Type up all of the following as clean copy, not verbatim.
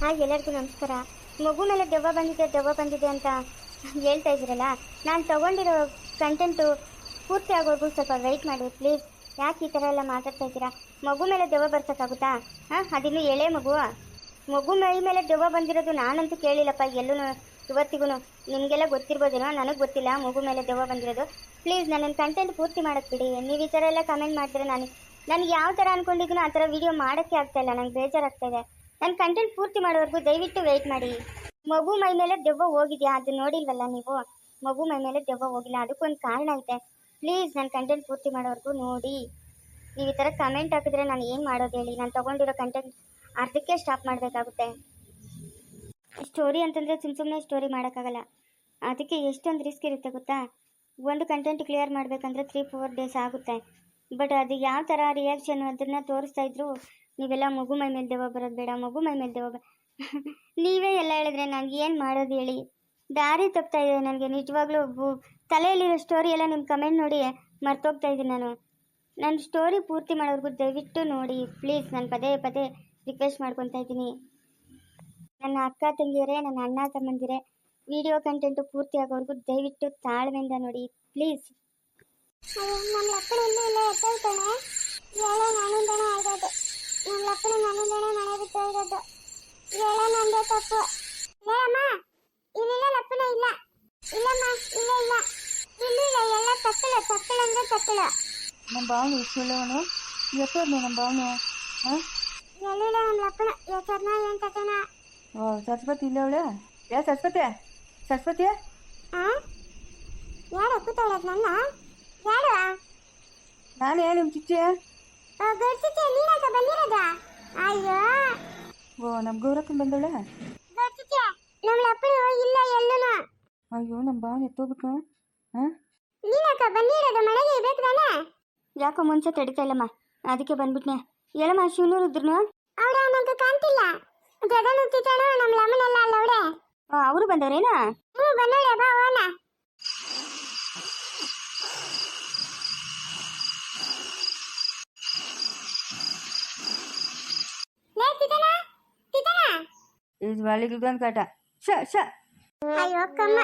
Hi ಎಲ್ಲರಿಗೂ ನಮಸ್ಕಾರ. ಮಗು ಮೇಲೆ ದೆವ್ವ ಬಂದಿದೆ ಅಂತ ಹೇಳ್ತಾ ಇದ್ದೀರಲ್ಲ, ನಾನು ತಗೊಂಡಿರೋ ಕಂಟೆಂಟು ಪೂರ್ತಿ ಆಗೋರ್ಗೂ ಸ್ವಲ್ಪ ವೆಯ್ಟ್ ಮಾಡಿ ಪ್ಲೀಸ್. ಯಾಕೆ ಈ ಥರ ಎಲ್ಲ ಮಾತಾಡ್ತಾ ಇದ್ದೀರಾ? ಮಗು ಮೇಲೆ ದೆವ್ವ ಬರ್ಸೋಕ್ಕಾಗುತ್ತಾ? ಅದಿನ್ನೂ ಎಳೆ ಮಗು ಮೈ ಮೇಲೆ ದೆವ್ವ ಬಂದಿರೋದು ನಾನಂತೂ ಕೇಳಿಲ್ಲಪ್ಪ ಎಲ್ಲೂ ಇವತ್ತಿಗೂ. ನಿಮಗೆಲ್ಲ ಗೊತ್ತಿರ್ಬೋದೇನೋ, ನನಗೆ ಗೊತ್ತಿಲ್ಲ ಮಗು ಮೇಲೆ ದೆವ್ವ ಬಂದಿರೋದು. ಪ್ಲೀಸ್ ನನ್ನ ಕಂಟೆಂಟ್ ಪೂರ್ತಿ ಮಾಡೋಕ್ಕೆ ಬಿಡಿ. ನೀವು ಈ ಥರ ಎಲ್ಲ ಕಮೆಂಟ್ ಮಾಡಿದ್ರೆ ನನಗೆ ಯಾವ ಥರ ಅಂದ್ಕೊಂಡಿದ್ದೀನೋ ಆ ಥರ ವೀಡಿಯೋ ಮಾಡೋಕ್ಕೆ ಆಗ್ತಾಯಿಲ್ಲ. ನನಗೆ ಬೇಜಾರಾಗ್ತಾಯಿದೆ. ನನ್ನ ಕಂಟೆಂಟ್ ಪೂರ್ತಿ ಮಾಡೋವರೆಗೂ ದಯವಿಟ್ಟು ವೆಯ್ಟ್ ಮಾಡಿ. ಮಗು ಮೈ ಮೇಲೆ ದೆವ್ವ ಹೋಗಿದೆಯಾ ಅದು ನೋಡಿಲ್ವಲ್ಲ ನೀವು? ಮಗು ಮೈ ಮೇಲೆ ದೆವ್ವ ಹೋಗಿಲ್ಲ, ಅದಕ್ಕೊಂದು ಕಾರಣ ಐತೆ. ಪ್ಲೀಸ್ ನನ್ನ ಕಂಟೆಂಟ್ ಪೂರ್ತಿ ಮಾಡೋವರೆಗೂ ನೋಡಿ. ನೀವು ಈ ಥರ ಕಮೆಂಟ್ ಹಾಕಿದ್ರೆ ನಾನು ಏನು ಮಾಡೋದು ಹೇಳಿ? ನಾನು ತೊಗೊಂಡಿರೋ ಕಂಟೆಂಟ್ ಅರ್ಧಕ್ಕೆ ಸ್ಟಾಪ್ ಮಾಡಬೇಕಾಗುತ್ತೆ. ಸ್ಟೋರಿ ಅಂತಂದರೆ ಸುಮ್ಮನೆ ಸ್ಟೋರಿ ಮಾಡೋಕ್ಕಾಗಲ್ಲ. ಅದಕ್ಕೆ ಎಷ್ಟೊಂದು ರಿಸ್ಕ್ ಇರುತ್ತೆ ಗೊತ್ತಾ? ಒಂದು ಕಂಟೆಂಟ್ ಕ್ಲಿಯರ್ ಮಾಡಬೇಕಂದ್ರೆ 3-4 ಡೇಸ್ ಆಗುತ್ತೆ. ಬಟ್ ಅದು ಯಾವ ಥರ ರಿಯಾಕ್ಷನ್ ಅದನ್ನು ತೋರಿಸ್ತಾ ಇದ್ರು ನೀವೆಲ್ಲ ಮಗು ಮೈ ಮೇಲೆ ದೆವ್ವ ಬರೋದು ಬೇಡ, ಮಗು ಮೈ ಮೇಲೆ ದೆವ್ವ ನೀವೇ ಎಲ್ಲ ಹೇಳಿದ್ರೆ ನನಗೆ ಏನು ಮಾಡೋದು ಹೇಳಿ? ದಾರಿ ತಪ್ತಾ ಇದೆ ನನಗೆ ನಿಜವಾಗ್ಲೂ. ತಲೆಯಲ್ಲಿರೋ ಸ್ಟೋರಿ ಎಲ್ಲ ನಿಮ್ಮ ಕಮೆಂಟ್ ನೋಡಿ ಮರ್ತೋಗ್ತಾ ಇದ್ದೀನಿ ನಾನು. ನನ್ನ ಸ್ಟೋರಿ ಪೂರ್ತಿ ಮಾಡೋವರೆಗೂ ದಯವಿಟ್ಟು ನೋಡಿ ಪ್ಲೀಸ್. ನಾನು ಪದೇ ಪದೇ ರಿಕ್ವೆಸ್ಟ್ ಮಾಡ್ಕೊತಾ ಇದ್ದೀನಿ. ನನ್ನ ಅಕ್ಕ ತಂಗಿಯರೇ, ನನ್ನ ಅಣ್ಣ ತಮ್ಮಂದಿರೇ, ವಿಡಿಯೋ ಕಂಟೆಂಟು ಪೂರ್ತಿ ಆಗೋವರೆಗೂ ದಯವಿಟ್ಟು ತಾಳ್ಮೆಯಿಂದ ನೋಡಿ ಪ್ಲೀಸ್. ನಮ್ಮ ಲಪ್ಪನ ಇನ್ನೂ ಇಲ್ಲ ಎತ್ತೋಗ್ತಾನೆ. ಏಳೆ ನಾನಿಂದನೇ ಆಗೋದು. ನಮ್ಮ ಲಪ್ಪನ ನಾನಿಂದನೇ ಮನೆ ಬಿಟ್ಟು ಹೋಗೋದು. ಏಳೆ ನಂದೇ ತಪ್ಪು. ಅಮ್ಮ ಇಲ್ಲಿಲ್ಲ, ಲಪ್ಪನ ಇಲ್ಲ. ಇಲ್ಲಮ್ಮ, ಇಲ್ಲ ಇಲ್ಲ, ಇಲ್ಲಿಲ್ಲ, ಎಲ್ಲ ತಕ್ಕಳು ಅಂದ್ರೆ ತಕ್ಕಳು. ನಮ್ಮ ಬಾವನು ಸುಳ್ಳವನು ಎತ್ತೋದ್ನು ನಮ್ಮ ಬಾವನು. ಎಲ್ಲಿಲ್ಲ ನಮ್ಮ ಲಪ್ಪನ ಎತ್ತರ್ನ ಏನ್ ಕಥೆನ. ಓ ಸರಸ್ವತಿ ಇಲ್ಲ ಅವಳೆ. ಯಾ ಸರಸ್ವತಿ ಯಾರು ಕೂತಾಳದ್ ನನ್ನ? ಯಾರು? ನಾನೇ ನಿಮ್ಮ ಚಿಚ್ಚಿ. ಗಡ್ಚಿಚ್ಚೆ ನೀನಾಗ ಬಂದಿರೋದ? ಅಯ್ಯೋ ಓ ನಮ್ಮ ಗೌರಕ್ಕನ್ ಬಂದವಳೆ. ಗಡ್ಚಿಚ್ಚೆ ನಮ್ಮ ಲಪ್ಪನ ಇಲ್ಲ ಎಲ್ಲೂನು. ಅಯ್ಯೋ ನಮ್ಮ ಬಾವನು ಎತ್ತೋಗ್ಬಿಟ್ನು. ನೀನಾಗ ಬಂದಿರೋದು ಮನೆಗೆ ಬೇಕು ತಾನೆ? ಯಾಕೋ ಮುಂಚೆ ತಡಿತಾ ಇಲ್ಲಮ್ಮ, ಅದಕ್ಕೆ ಬಂದ್ಬಿಟ್ನೆ. ಹೇಳಮ್ಮ, ಶಿವನೂರು ಇದ್ರು ಅವಳ ನಂಗೆ ಕಾಣ್ತಿಲ್ಲ. ಜಗನ್ ಹುಚ್ಚಿತಾನು ನಮ್ಮ ಲಮ್ಮನೆಲ್ಲ ಅಲ್ಲ ಅವಳೆ. ಅವರು ಬಂದವರೇನಾ? ಬಂದವಳೆ, ಬಾ ಹೋಗೋಣ. ಇದು ಒಳಗಿಲ್ದೊಂದು ಕಾಟ. ಅಯ್ಯೋ ಕಮ್ಮ,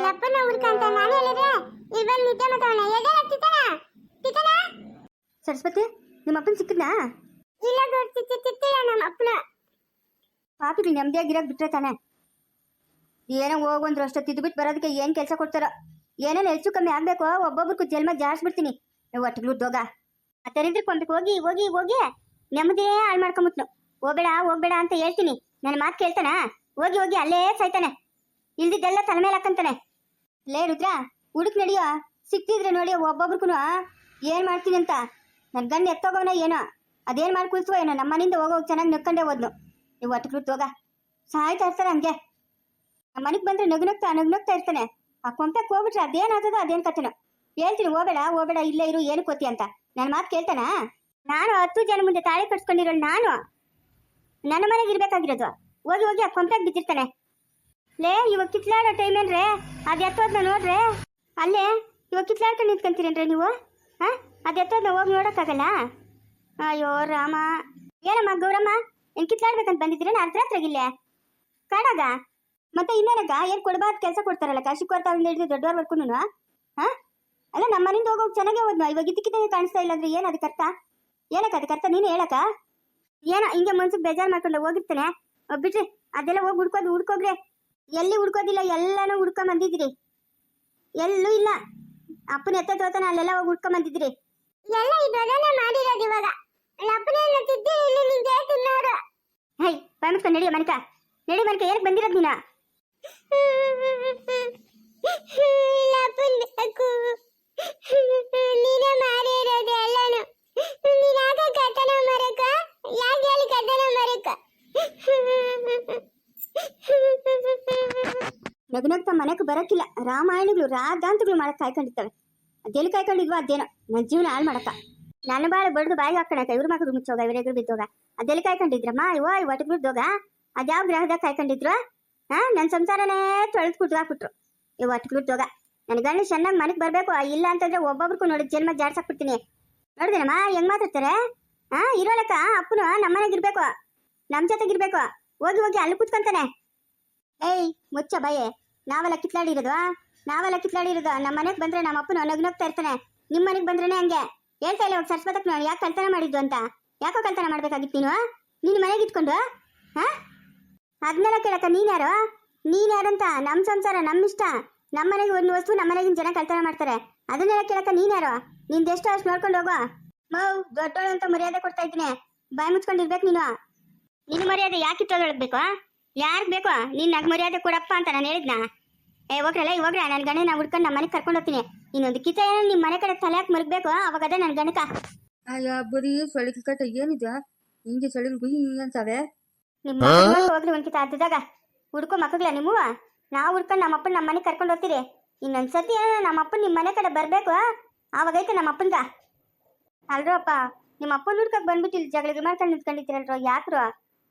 ಲಪ್ಪನ ಹುಡ್ಕಂತ ನಾನು ಹೇಳಿದ್ರೆ ಇಲ್ಲಿ ಬಂದು ನಿದ್ದೆ ಮಾತಾಡೋಣ. ಎದ್ದೇಳ ಸರಸ್ವತಿ, ನಿಮ್ಮ ಅಪ್ಪನ ಸಿಕ್ಕಿದ್ನಾ? ಇಲ್ಲ ತಿತ್ತಿಲ್ಲ ನಮ್ಮ ಅಪ್ಪನ. ಪಾಪಿಗಳು ನೆಮ್ಮದಿಯಾಗಿರೋಕೆ ಬಿಟ್ರೆ ತಾನೆ. ಏನೋ ಹೋಗೊಂದ್ರು ಅಷ್ಟೇ ತಿದ್ದುಬಿಟ್ಟು ಬರೋದಕ್ಕೆ ಏನು ಕೆಲಸ ಕೊಡ್ತಾರೋ. ಏನೇನು ಹೆಚ್ಚು ಕಮ್ಮಿ ಆಗಬೇಕು ಒಬ್ಬೊಬ್ರಿಗೂ ಜನ್ಮ ಜಾರಿಸ್ಬಿಡ್ತೀನಿ. ಒಟ್ಟಿಗಳು ದೋಗ ಆ ತರಿದ್ರಕ್ಕೆ ಹೋಗಿ ಹೋಗಿ ಹೋಗಿ ನೆಮ್ಮದಿಯೇ ಹಾಳು ಮಾಡ್ಕೊಂಬಿಟ್ನು. ಹೋಗ್ಬೇಡ ಅಂತ ಹೇಳ್ತೀನಿ, ನನ್ನ ಮಾತು ಕೇಳ್ತಾನ? ಹೋಗಿ ಹೋಗಿ ಅಲ್ಲೇ ಸಾಯ್ತಾನೆ. ಇಲ್ದಿದ್ದೆಲ್ಲ ತಲೆ ಮೇಲೆ ಹಾಕಂತಾನೆ. ಲೇ ರುದ್ರ, ಹುಡುಕ್ ನಡಿಯೋ, ಸಿಕ್ತಿದ್ರೆ ನೋಡಿ ಒಬ್ಬೊಬ್ರಿಗೂ ಏನು ಮಾಡ್ತೀನಿ ಅಂತ. ನನ್ನ ಗಂಡು ಎತ್ತೋಗೋನ ಏನೋ, ಅದೇನು ಮಾಡಿ ಕುಳಿಸುವ ಏನೋ. ನಮ್ಮ ಮನೆಯಿಂದ ಹೋಗೋಗಿ ಚೆನ್ನಾಗಿ ನಕ್ಕೊಂಡೇ ಹೋದ್ನು. ನೀವು ಒಟ್ಟಿಗೆ ಹೋಗ ಸಾಯ್ತಾ ಇರ್ತಾರೆ ಹಂಗೆ. ನಮ್ಮ ಮನೆಗೆ ಬಂದರೆ ನಗ್ನಗ್ತಾ ಇರ್ತಾನೆ. ಆ ಕೊಂಪೆಗೆ ಹೋಗ್ಬಿಟ್ರೆ ಅದೇನಾಗ್ತದೋ ಅದೇನು ಕಥೆನೋ. ಹೇಳ್ತೀನಿ ಹೋಗಬೇಡ ಇಲ್ಲೇ ಇರು, ಏನು ಕೊತ್ತಿ ಅಂತ. ನನ್ನ ಮಾತು ಕೇಳ್ತಾನ? ನಾನು 10 ಜನ ಮುಂದೆ ತಾಳಿ ಕಟ್ಸ್ಕೊಂಡಿರೋಳು ನಾನು. ನನ್ನ ಮನೆಗೆ ಇರ್ಬೇಕಾಗಿರೋದು. ಹೋಗಿ ಹೋಗಿ ಆ ಕೊಂಪೆಗೆ ಬಿದ್ದಿರ್ತಾನೆ. ಲೇ ಇವಾಗ ಕಿತ್ಲಾಡೋ ಟೈಮ್ ಏನ್ರೆ? ಅದು ಎತ್ತೋದ್ನ ನೋಡ್ರೆ ಅಲ್ಲೇ. ಇವಾಗ ಕಿತ್ಲಾಡ್ಕೊಂಡು ನಿಂತ್ಕೊಂತೀರೇನ್ರಿ ನೀವು? ಅದು ಎತ್ತೋದ್ನ ಹೋಗಿ ನೋಡೋಕ್ಕಾಗಲ್ಲ? ಅಯ್ಯೋ ರಾಮ. ಏನಮ್ಮ ಗೌರಮ್ಮ, ಏನು ಕಿತ್ಲಾಡ್ಬೇಕಂತ ಬಂದಿದ್ದೀರೇನು ಅರ್ಧರಾತ್ರಿಗಿಲ್ಲೇ ಕಾಡಾಗ? ಮತ್ತೆ ಇನ್ನೇನಕ್ಕ, ಏನು ಕೊಡಬಾರ್ದು ಕೆಲಸ ಕೊಡ್ತಾರಲ್ಲ ಕಾಶಿಕೋರ್ತಾವಿಂದ ಹಿಡಿದು ದೊಡ್ಡವ್ರವರ್ಗೂ. ಅಲ್ಲ ನಮ್ಮ ಮನೆಯಿಂದ ಹೋಗೋಗಿ ಚೆನ್ನಾಗೇ ಹೋದ್ನು. ಇವಾಗ ಇದಕ್ಕಿದ್ದಂಗೆ ಕಾಣಿಸ್ತಾ ಇಲ್ಲ ಅಂದ್ರೆ ಏನು ಅದಕ್ಕೆ ಅರ್ಥ? ಏನಕ್ಕ ಅದಕ್ಕೆ ಅರ್ಥ ನೀನು ಹೇಳಕ್ಕ? ಏನೋ ಹಿಂಗೆ ಮನ್ಸಿಗೆ ಬೇಜಾರು ಮಾಡ್ಕೊಂಡು ಹೋಗಿರ್ತಾನೆ. ಬಿಟ್ರಿ ಅದೆಲ್ಲ ಹೋಗಿ ಹುಡ್ಕೋಗ್ರೆ. ಎಲ್ಲಿ ಹುಡ್ಕೋದಿಲ್ಲ, ಎಲ್ಲನೂ ಹುಡ್ಕೊಂಡ್ ಬಂದಿದ್ರಿ. ಎಲ್ಲೂ ಇಲ್ಲ. ಅಪ್ಪನ ಎತ್ತ ತೋತಾನ ಅಲ್ಲೆಲ್ಲ ಹೋಗಿ ಹುಡ್ಕೊಂಡ್ ಬಂದಿದ್ರಿ. ಎಲ್ಲ ಇದೊಡನೆ ಮಾಡಿರೋದು ಇವಾಗ. ಲಪ್ಪನೆಲ್ಲ ತಿದ್ದಿ ಇಲ್ಲಿ ನಿಂಗೆ ತಿನ್ನೋರು. ಹೈ ಬಾಯ್ಮಸ್ಕೊಂಡು ನಡಿ ಮನಕ ಏನಕ್ಕೆ ಬಂದಿರೋದು ನೀನು? ಲಪ್ಪನ್ ಬೇಕು. ನೀನೇ ಮಾಡಿರೋದು ಎಲ್ಲಾನು. ನೀನಾಗ ಕಥನ ಮರಕ ಯಾಕೆ ಹೇಳಿ ಕಥನ ಮರಕ? ನಗ್ನಗ್ತಾ ಮನೆಗೆ ಬರಕ್ಕಿಲ್ಲ. ರಾಮಾಯಣಗಳು ರಾಧಾಂತಗಳು ಮಾಡಕ್ ಕಾಯ್ಕೊಂಡಿರ್ತವೆ. ಅದೆಲ್ಲಿ ಕಾಯ್ಕೊಂಡಿದ್ವೋ ಅದೇನೋ ನನ್ನ ಜೀವನ ಹಾಳು ಮಾಡಕ್ಕ. ನನ್ನ ಬಾಳೆ ಬಡ್ದು ಬಾಯಿಗೆ ಹಾಕೋಣಕ ಇವ್ರ ಮಕ್ಕಳು ಮುಚ್ಚೋಗ, ಇವರೆಗ್ರು ಬಿದ್ದೋಗ. ಅದೆಲ್ಲಿ ಕಾಯ್ಕೊಂಡಿದ್ರಮ್ಮ? ಒಟ್ಟಿಗೆ ಬಿದ್ದೋಗ. ಅದ್ಯಾವ ಗ್ರಹದಾಗ ಕಾಯ್ಕೊಂಡಿದ್ರು? ನನ್ನ ಸಂಸಾರನೇ ತೊಳೆದು ಕುಟ್ಟಾಕ್ಬಿಟ್ರು. ಒಟ್ಟಿಗೆ ಬಿದ್ದೋಗ. ನನ್ನ ಗಂಡ ಚೆನ್ನಾಗಿ ಮನೆಗೆ ಬರಬೇಕು. ಇಲ್ಲ ಅಂತಂದ್ರೆ ಒಬ್ಬೊಬ್ರಿಗೂ ನೋಡಿ ಜನ್ಮ ಜಾಡ್ಸಾಕ್ಬಿಡ್ತೀನಿ. ನೋಡಿದೇನಮ್ಮ ಹೆಂಗ್ ಮಾತಾಡ್ತಾರೆ? ಇರೋಲಕ್ಕ ಅಪ್ಪನು ನಮ್ಮ ಮನೆಗೆ ಇರ್ಬೇಕು, ನಮ್ಮ ಜೊತೆಗಿರ್ಬೇಕು. ಹೋಗಿ ಹೋಗಿ ಅಲ್ಲಿ ಕೂತ್ಕೊಂತಾನೆ. ಏಯ್ ಮುಚ್ಚ ಬಾಯೆ, ನಾವೆಲ್ಲ ಕಿತ್ಲಾಡಿರೋದು, ನಾವೆಲ್ಲ ಕಿತ್ಲಾಡಿರೋದು. ನಮ್ಮ ಮನೆಗೆ ಬಂದ್ರೆ ನಮ್ಮ ಅಪ್ಪನ ನಗ್ನಗ್ತಾ ಇರ್ತಾನೆ, ನಿಮ್ಮ ಮನೆಗೆ ಬಂದ್ರೇನೆ ಹಂಗೆ. ಹೇಳ್ತಾ ಇಲ್ಲ ಸರ್ಸ್ಬತಕ್ ನಾನು ಯಾಕೆ ಕಳ್ತನ ಮಾಡಿದ್ದು ಅಂತ. ಯಾಕೋ ಕಳ್ತನ ಮಾಡ್ಬೇಕಾಗಿತ್ತು ನೀನು ನಿನ್ನ ಮನೆಗೆ ಇಟ್ಕೊಂಡು? ಹಾ, ಅದನ್ನೆಲ್ಲ ಕೇಳಕ್ಕ ನೀನ್ಯಾರು? ನೀನ್ಯಾರಂತ? ನಮ್ಮ ಸಂಸಾರ ನಮ್ಮ ಇಷ್ಟ, ನಮ್ಮ ಮನೆಗೆ ಒಂದು ವಸ್ತು ನಮ್ಮ ಮನೆಗಿನ ಜನ ಕಳ್ತನ ಮಾಡ್ತಾರೆ, ಅದನ್ನೆಲ್ಲ ಕೇಳಕ್ಕ ನೀನ್ಯಾರು? ನಿಂದೆಷ್ಟು ಅಷ್ಟು ನೋಡ್ಕೊಂಡು ಹೋಗೋ. ಮೌ ದೊಡ್ಡೋಳು ಅಂತ ಮರ್ಯಾದೆ ಕೊಡ್ತಾ ಇದ್ದೀನಿ, ಬಾಯಿ ಮುಚ್ಕೊಂಡಿರ್ಬೇಕು ನೀನು. ನಿನ್ನ ಮರ್ಯಾದೆ ಯಾಕೆ ಇಟ್ಟೋದೊಳಗ್ಬೇಕು? ಯಾರಿಗೆ ಬೇಕು ನೀನು ನಗ್ ಮರ್ಯಾದೆ ಕೊಡಪ್ಪ ಅಂತ ನಾನು ಹೇಳಿದ್ನಾ? ಹೋಗ್ರಲ್ಲ ಇವಾಗ ನನ್ನ ಗಂಡ ನಾ ಹುಡ್ಕೊಂಡು ನಮ್ಮ ಮನೆಗೆ ಕರ್ಕೊಂಡು ಹೋಗ್ತೀನಿ. ಇನ್ನೊಂದು ಕಿತ ಏನೋ ನಿಮ್ಮ ಮನೆ ಕಡೆ ತಲೆ ಹಾಕಿ ಮರಗಬೇಕು, ಅವಾಗ ಅದೇ ನನ್ನ ಗಣಕ. ಅಯ್ಯೋ ಬರೀ ಸೊಳ್ಳೆ ಕಟ್ಟ ಏನಿದೆ ಹಿಂಗೆ ಸೊಳ್ಳೆ ಗುಹಿ ಅಂತಾವೆ. ನಿಮ್ಮ ಹೋಗ್ರಿ ಒಂದು ಕಿತ ಅರ್ಧದಾಗ ಹುಡ್ಕೋ ಮಕ್ಕಳ ನಿಮ್ಮವ. ನಾವು ಹುಡ್ಕೊಂಡು ನಮ್ಮ ಅಪ್ಪನ ನಮ್ಮ ಮನೆಗೆ ಕರ್ಕೊಂಡು ಹೋಗ್ತೀರಿ. ಇನ್ನೊಂದ್ಸತಿ ಏನೋ ನಮ್ಮ ಅಪ್ಪನ ನಿಮ್ಮ ಮನೆ ಕಡೆ ಬರಬೇಕು, ಆವಾಗೈತೆ ನಮ್ಮ ಅಪ್ಪನ್ಗ. ಅಲ್ರೋ ಅಪ್ಪ, ನಿಮ್ಮ ಅಪ್ಪನ ಹುಡ್ಕಕ್ಕೆ ಬಂದ್ಬಿಟ್ಟು ಇಲ್ಲಿ ಜಗಳಿಗೆ ಮಾಡ್ಕೊಂಡು ನಿಂತ್ಕೊಂಡಿದ್ದೀರಲ್ರೋ, ಯಾಕ್ರೋ?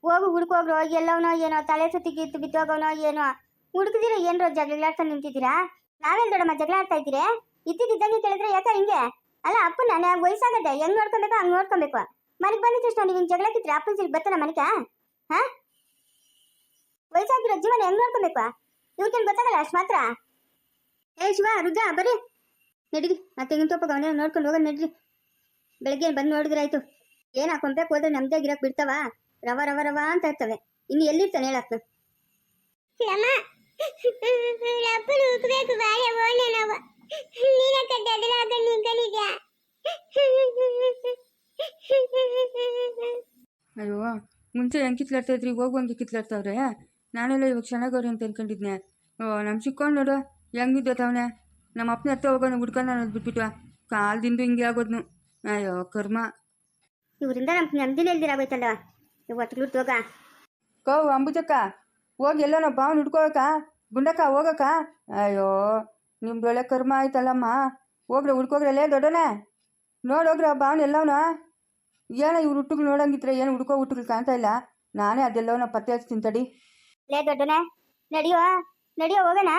ಹೋಗು ಹುಡ್ಕೋಗ್ರೋ, ಎಲ್ಲವನೋ ಏನೋ ತಲೆ ಸುತ್ತಿ ಗಿತ್ತು ಬಿತ್ತೋಗವನೋ ಏನೋ ಹುಡುಕಿದಿರ. ಏನ್ರೋ ಜಗಳಾಡ್ಕೊಂಡು ನಿಂತಿದ್ದೀರಾ? ನಾವೇನ್ ದೊಡ್ಡಮ್ಮ ಜಗಳ ಆಡ್ತಾ ಇದ್ದೀರಿ? ಇದ್ದಿದ್ದಂಗೆ ಕೇಳಿದ್ರೆ ಯಾಕ ಹಿಂಗೆ? ಅಲ್ಲ ಅಪ್ಪನ ನಾನು ವಯಸ್ಸಾಗದೆ ಹೆಂಗ್ ನೋಡ್ಕೊಬೇಕು ಹಂಗ್ ನೋಡ್ಕೊಬೇಕು. ಮನೆಗೆ ಬಂದಿದ್ದು ತಕ್ಷಣ ನೀವು ಜಗಳಕ್ಕಿದ್ರೆ ಅಪ್ಪನ ಸಿಲ್ ಬರ್ತಾನ ಮನೆಗೆ? ಹಾ, ವಯಸ್ಸಾಗಿರೋ ಜೀವನ ಹೆಂಗ್ ನೋಡ್ಕೊಬೇಕು? ಇವ್ರಿಗೇನು ಗೊತ್ತಾಗಲ್ಲ ಅಷ್ಟು ಮಾತ್ರ. ಏ ಶಿವ ರುದ್ರ ಬರ್ರಿ ನಡೀರಿ, ಆ ತೆಂಗಿನ ತೋಪ ಗಮನ ನೋಡ್ಕೊಂಡು ಹೋಗೋಣ ನಡ್ರಿ. ಬೆಳಗ್ಗೆ ಬಂದು ನೋಡಿದ್ರೆ ಆಯ್ತು. ಏನ್ ಹಾಕೊಂಬೇಕು ಹೋದ್ರೆ ನಮ್ದೇ ಗಿರಕ್ ಬಿಡ್ತಾವ, ರವ ರವ ರವ ಅಂತ ಇರ್ತವೆ. ಇನ್ನು ಎಲ್ಲಿರ್ತಾನೆ ಹೇಳಕ್ಕ? ಅಪ್ಪನ ಹುಡುಕ್ಬೇಕು ಬಾಳೆ ಓಣೆ ನಾವು. ನೀನ ಕಟ್ಟದಲ್ಲ ಆಗ ನಿಂತ್ಕೊಂಡಿದ್ಯಾ? ಅಯ್ಯೋ ಮುಂಚೆ ಹೆಂಗೆ ಕಿತ್ಲಾಡ್ತಾ ಇದ್ರಿ, ಹೋಗುವಂಗೆ ಕಿತ್ಲಾಡ್ತಾವ್ರೆ. ನಾನೆಲ್ಲ ಇವಾಗ ಚೆನ್ನಾಗವ್ರೆ ಅಂತ ಅನ್ಕೊಂಡಿದ್ನೆ. ನಮ್ಮ ಚಿಕ್ಕೊಂಡು ನೋಡು ಹೆಂಗಿದ್ದವನೆ. ನಮ್ಮ ಅಪ್ಪನ ಹತ್ರ ಹೋಗೋಣ ಹುಡ್ಕೊಂಡು ಅನ್ನೋದು ಬಿಟ್ಬಿಟ್ಟು ಕಾಲ್ದಿಂದ ಹಿಂಗೆ ಆಗೋದ್ನು. ಅಯ್ಯೋ ಕರ್ಮ. ಇವರಿಂದ ನಮ್ಗೆ ನೆಮ್ಮದಿನೇ ಇಲ್ದಿರಾಗೋಯ್ತಲ್ಲ ಇವತ್ತು ಹೋಗ. ಕೋ ಅಂಬುಜಕ್ಕ ಹೋಗಿ ಎಲ್ಲೋ ನಾವು ಬಾವನ್ ಹುಡ್ಕೋಕ ಗುಂಡಕ್ಕ ಹೋಗಕ್ಕ. ಅಯ್ಯೋ ನಿಮ್ದೊಳ್ಳೆ ಕರ್ಮ ಆಯ್ತಲ್ಲಮ್ಮ. ಹೋಗ್ರೆ ಹುಡ್ಕೋಗ್ರಲ್ಲೇ ದೊಡ್ಡನೆ ನೋಡೋಗ್ರ ಬಾವನ್ ಎಲ್ಲವನ. ಏನೋ ಇವ್ರು ಹುಟ್ಟುಗಳು ನೋಡಂಗಿದ್ರೆ ಏನು ಹುಡ್ಕೋ ಹುಟ್ಟುಗಳು ಕಾಣ್ತಾ ಇಲ್ಲ. ನಾನೇ ಅದೆಲ್ಲವನ್ನ ಪತ್ತೆ ಹಚ್ತೀನಿ ತಡಿ. ಲೇ ದೊಡ್ಡನೆ ನಡಿಯೋ ನಡಿಯೋ ಹೋಗೋಣ.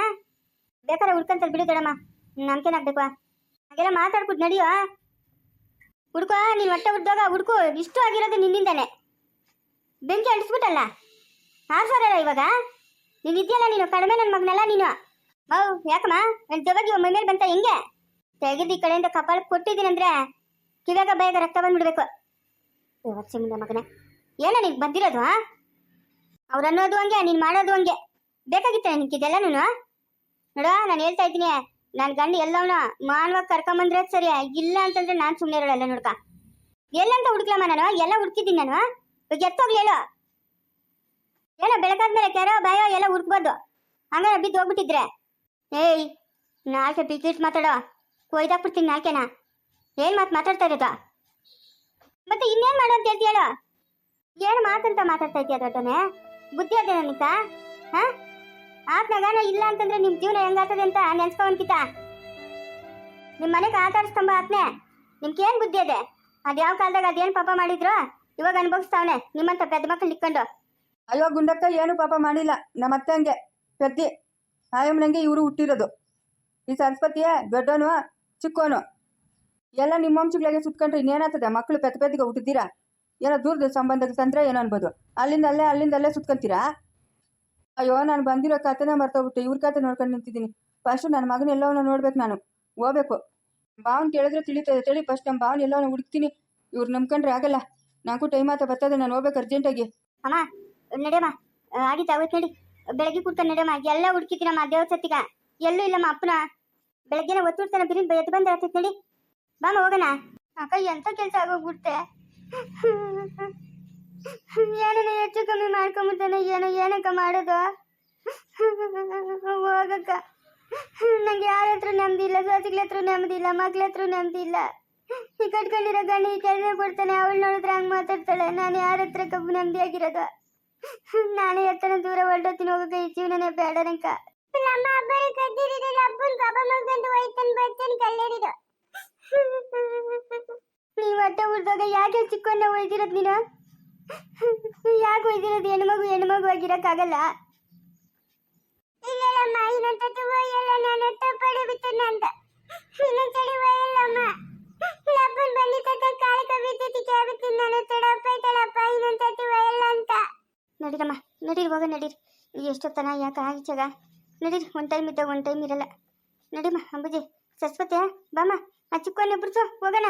ಬೇಕಾದ್ರೆ ಹುಡ್ಕಂತ ಬಿಡು ದೊಡ್ಡಮ್ಮ, ನಮ್ಗೇನಾಗ್ಬೇಕು? ಹಾಗೆಲ್ಲ ಮಾತಾಡ್ಬಿಟ್ಟು ನಡಿಯೋ. ಹುಡ್ಕೋ ನೀನು ಹೊಟ್ಟೆ ಹುಡ್ದಾಗ ಹುಡ್ಕು. ಇಷ್ಟು ಆಗಿರೋದು ನಿನ್ನಿಂದಾನೆ. ಬೆಂಕಿ ಅಂಟಿಸ್ಬಿಟ್ಟಲ್ಲ ಆರ್ಸೋರಲ್ಲ ಇವಾಗ. ನೀನು ಇದೆಯಲ್ಲ ನೀನು ಕಡಿಮೆ ನನ್ನ ಮಗನಲ್ಲ ನೀನು. ಹೌ ಯಾಕಮ್ಮ ನನ್ನ ಜವಾಗಿ ಒಮ್ಮೆ ಮೇಲೆ ಬಂತ ಹೆಂಗೆ? ತೆಗೆದು ಈ ಕಡೆಯಿಂದ ಕಪಾಳಕ್ಕೆ ಕೊಟ್ಟಿದ್ದೀನಂದ್ರೆ ಕಿವಾಗ ಬೇಗ ರಕ್ತ ಬಂದ್ಬಿಡ್ಬೇಕು. ಮುಂದೆ ಮಗನ ಏನೋ ನೀನು ಬಂದಿರೋದು? ಅವ್ರು ಅನ್ನೋದು ಹಂಗೆ, ನೀನು ಮಾಡೋದು ಹಂಗೆ. ಬೇಕಾಗಿತ್ತ ನಿನ್ಕಿದೆಲ್ಲ ನೀನು? ನೋಡ ನಾನು ಹೇಳ್ತಾ ಇದ್ದೀನಿ, ನನ್ನ ಗಂಡು ಎಲ್ಲವನ್ನ ಮಾನವಾಗಿ ಕರ್ಕೊಂಬಂದ್ರೆ ಸರಿ, ಇಲ್ಲ ಅಂತಂದ್ರೆ ನಾನು ಸುಮ್ಮನೆ ಇರೋಲ್ಲ. ನೋಡ್ಕ ಎಲ್ಲಂತ ಹುಡುಕ್ಲಮ್ಮ ನಾನು, ಎಲ್ಲ ಹುಡುಕಿದ್ದೀನಿ ನಾನು. ಇವಾಗ ಎತ್ತೋಗ್ಲಿ ಹೇಳು. ಏನೋ ಬೆಳಕಾದ್ಮೇಲೆ ಕೆರೋ ಬಾಯೋ ಎಲ್ಲ ಹುಡುಕ್ಬಾರ್ದು, ಹಂಗಾರೆ ಬಿದ್ದು ಹೋಗ್ಬಿಟ್ಟಿದ್ರೆ. ಏಯ್ ನಾಲ್ಕೆ ಬಿಟ್ಟು ಮಾತಾಡೋ, ಕೊಯ್ದಾಕ್ಬಿಡ್ತೀನಿ ನಾಲ್ಕೆನ. ಏನು ಮಾತಾಡ್ತಾ ಇರೋದ? ಮತ್ತೆ ಇನ್ನೇನು ಮಾಡೋ ಅಂತ ಹೇಳ್ತಿ ಹೇಳು. ಏನು ಮಾತಂತ ಮಾತಾಡ್ತಾ ಇದೆಯಾ ದೊಡ್ಡನೆ? ಬುದ್ಧಿ ಅದೇ ನನಗ? ಹಾ, ಆತ್ನಾಗ ಇಲ್ಲ ಅಂತಂದ್ರೆ ನಿಮ್ಮ ಜೀವನ ಹೆಂಗಾಗ್ತದೆ ಅಂತ ನೆನ್ಸ್ಕೊಂಡ್ಕಿತ. ನಿಮ್ಮ ಮನೆಗೆ ಆಟಾಡಿಸ್ತಂಬ ಆತ್ನೆ. ನಿಮ್ಗೇನು ಬುದ್ಧಿ ಅದೇ? ಅದು ಯಾವ ಕಾಲದಾಗ ಅದೇನು ಪಾಪ ಮಾಡಿದ್ರು ಇವಾಗ ಅನುಭವಿಸ್ತಾವನೆ ನಿಮ್ಮಂತ ಪೆದ್ದ ಮಕ್ಕಳು ನಿಕ್ಕೊಂಡು. ಅಯ್ಯೋ ಗುಂಡಕ್ಕ ಏನು ಪಾಪ ಮಾಡಿಲ್ಲ. ನಮ್ಮ ಅತ್ತೆ ಹಂಗೆ ಪೆದ್ದಿ ಆಯಮ್ಮನಂಗೆ ಇವರು ಹುಟ್ಟಿರೋದು. ಈ ಸರಸ್ವತಿಯೇ ದೊಡ್ಡವನು ಚಿಕ್ಕೋನು ಎಲ್ಲ ನಿಮ್ಮ ವಂಶಗಳಿಗೆ ಸುತ್ಕೊಂಡ್ರೆ ಇನ್ನೇನಾಗ್ತದೆ? ಮಕ್ಕಳು ಪೆದ್ದ ಪೆದ್ದಿಗೆ ಹುಟ್ಟಿದ್ದೀರಾ? ಏನೋ ದೂರದ ಸಂಬಂಧದ ತಂದ್ರೆ ಏನೋ ಅನ್ಬೋದು. ಅಲ್ಲಿಂದಲ್ಲೇ ಸುತ್ಕೊಂತೀರಾ? ಅಯ್ಯೋ ನಾನು ಬಂದಿರೋ ಕಥೆನ ಮರ್ತೋಗ್ಬಿಟ್ಟು ಇವ್ರ ಕತೆ ನೋಡ್ಕೊಂಡು ನಿಂತಿದ್ದೀನಿ. ಫಸ್ಟ್ ನನ್ನ ಮಗನ ಎಲ್ಲವನ್ನ ನೋಡ್ಬೇಕು, ನಾನು ಹೋಗ್ಬೇಕು. ಬಾವನ್ ಕೇಳಿದ್ರೆ ತಿಳಿತದೆ ತಿಳಿ. ಫಸ್ಟ್ ನಮ್ಮ ಬಾವನ್ ಎಲ್ಲವನ್ನ ಹುಡುಕ್ತೀನಿ. ಇವ್ರು ನಂಬ್ಕೊಂಡ್ರೆ ಆಗಲ್ಲ. ನಾಲ್ಕು ಟೈಮ್ ಆತ ಬರ್ತದೆ, ನಾನು ಹೋಗ್ಬೇಕು ಅರ್ಜೆಂಟಾಗಿ. ಅಮ್ಮ ನಡೆಯಮ್ಮ, ಆಗಿತ್ತು ಅವತ್ತು ನಡಿ. ಬೆಳಗ್ಗೆ ಕೂತ್ಕೊಂಡು ನಡೆಯಮ್ಮ, ಎಲ್ಲ ಹುಡುಕಿದ್ದೀನಮ್ಮ ದೇವ್ರ ಸತ್ತಿಗ ಎಲ್ಲೂ ಇಲ್ಲಮ್ಮ. ಅಪ್ಪನ ಬೆಳಗ್ಗೆನ ಒತ್ತಿಡ್ತಾನೆ ಬಿರಿನ್ ಎದ್ದು ಬಂದ್ರೆ ಆಗ್ತೈತೆ. ನಡಿ ಬಾಮ ಹೋಗೋಣ. ಅಕ್ಕ ಎಂತ ಕೆಲಸ ಆಗೋಗ್ಬಿಡ್ತೆ. ಏನನ್ನ ಹೆಚ್ಚು ಕಮ್ಮಿ ಮಾಡ್ಕೊಂಬಿಡ್ತಾನೆ. ಏನಕ್ಕ ಮಾಡೋದು? ಹೋಗಕ್ಕ. ನಂಗೆ ಯಾರ ಹತ್ರ ನೆಮ್ಮದಿ ಇಲ್ಲ, ಸೊಸೆಗಳ ಹತ್ರ ನೆಮ್ಮದಿ ಇಲ್ಲ, ಮಕ್ಳ ಹತ್ರ ನೆಮ್ಮದಿ ಇಲ್ಲ. ಈ ಕಟ್ಕೊಂಡಿರೋ ಗಂಡ ಈ ಕೆಲಸ ಕೊಡ್ತಾನೆ, ಅವಳು ನೋಡಿದ್ರೆ ಹಂಗೆ ಮಾತಾಡ್ತಾಳೆ. ನಾನು ಯಾರ ಹತ್ರ ಕಬ್ಬು ನೆಮ್ಮದಿಯಾಗಿರೋದು? ನಾನೇ ಎತ್ತನ ದೂರ ಹೊರಟೋತೀನಿ. ಹೋಗಕ್ಕ ಈ ಜೀವನನೇ ಬೇಡ ನಂಕ. ನಮ್ಮ ಅಬ್ಬರಿ ಕದ್ದಿರಿದ ಅಪ್ಪನ ಕಬ ಮಗಂದು ಹೋಯ್ತನ್ ಬರ್ತನ್ ಕಲ್ಲೇರಿದ. ನೀವು ಹೊಟ್ಟೆ ಹುಡ್ದಾಗ ಯಾಕೆ ಚಿಕ್ಕವನ್ನ ಒಯ್ದಿರೋದು ನೀನು? ಯಾಕೆ ಒಯ್ದಿರೋದು? ಹೆಣ್ಮಗು ಆಗಿರಕ್ಕಾಗಲ್ಲ. ಇಲ್ಲಮ್ಮ ಇನ್ನೊಂದು ಹೋಯಲ್ಲ, ನಾನು ತಪ್ಪಡಿ ಬಿಟ್ಟು ನಂದ ಇನ್ನೊಂದ್ಸಲಿ ಹೋಯಲ್ಲಮ್ಮ. ಅಪ್ಪನ ಬಂದಿದ್ದ ಕಾಲ ಕವಿತತಿ ಕೇಳ್ಬಿಡ್ತೀನಿ ನಾನು. ತಡಪ್ಪ ಇನ್ನೊಂದ್ಸತಿ ಹೋಯಲ್ಲ ಅಂತ. ನಡೀರಮ್ಮ, ನಡೀರಿ ಹೋಗ ನಡೀರಿ. ಎಷ್ಟೊತ್ತನ ಯಾಕೆ ಈಚೆಗ ನಡೀರಿ. ಒಂದು ಟೈಮ್ ಇದ್ದಾಗ ಒಂದು ಟೈಮ್ ಇರಲ್ಲ. ನಡಿಮ್ಮ ಅಂಬುಜಿ. ಸರಸ್ವತಿ ಬಾಮ್ಮ, ಆ ಚಿಕ್ಕವನ್ನ ಬಿಡ್ಸು ಹೋಗೋಣ.